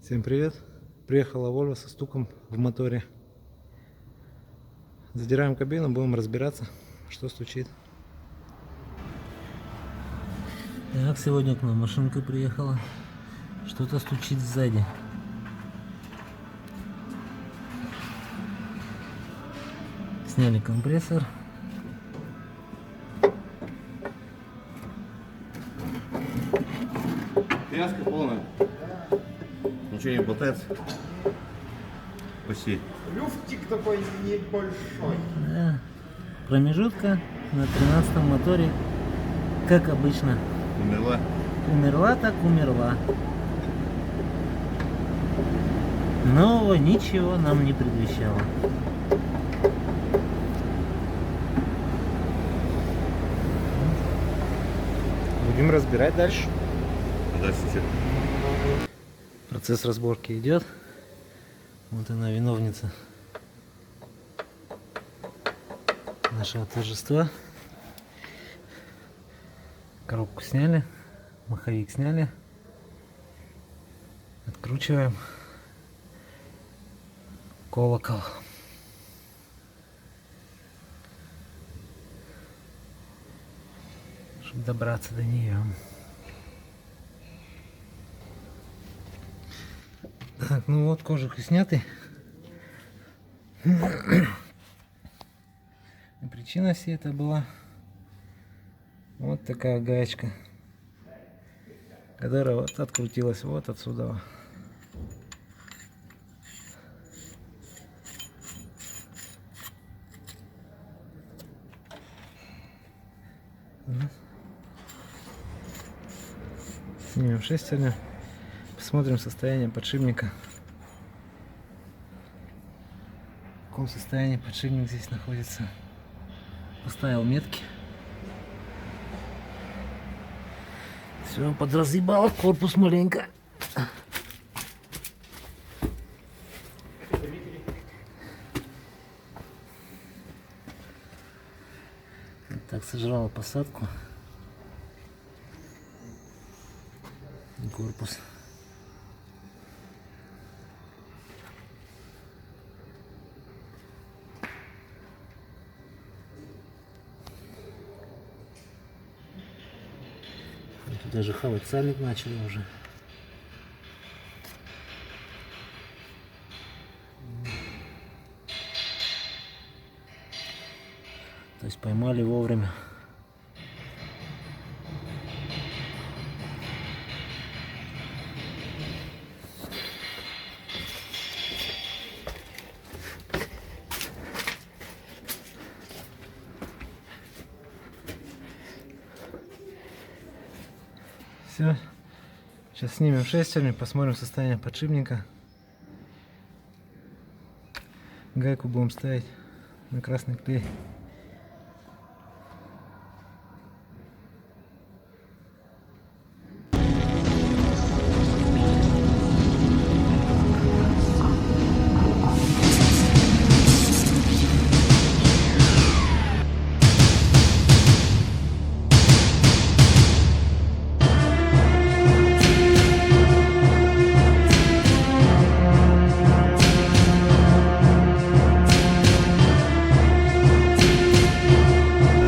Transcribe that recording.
Всем привет! Приехала Volvo со стуком в моторе. Задираем кабину, будем разбираться, что стучит. Так, сегодня к нам машинка приехала. Что-то стучит сзади. Сняли компрессор. Тряска полная. Ничего не болтается. Почти. Люфтик такой небольшой. Да. Промежутка на 13-м моторе, как обычно. Умерла. Умерла так умерла. Нового ничего нам не предвещало. Будем разбирать дальше. Здравствуйте. Процесс разборки идет. Вот она, виновница нашего торжества. Коробку сняли, маховик сняли. Откручиваем колокол. Чтобы добраться до нее. Так, ну вот кожухи сняты. И причина всей это была вот такая гаечка, которая вот открутилась вот отсюда. Снимем шестерню, посмотрим состояние подшипника. В каком состоянии подшипник здесь находится. Поставил метки. Все, подразъебало корпус маленько. Так, сожрала посадку. И корпус. Тут даже хавать сальник начали уже. То есть поймали вовремя. Все. Сейчас снимем шестерню, посмотрим состояние подшипника. Гайку будем ставить на красный клей.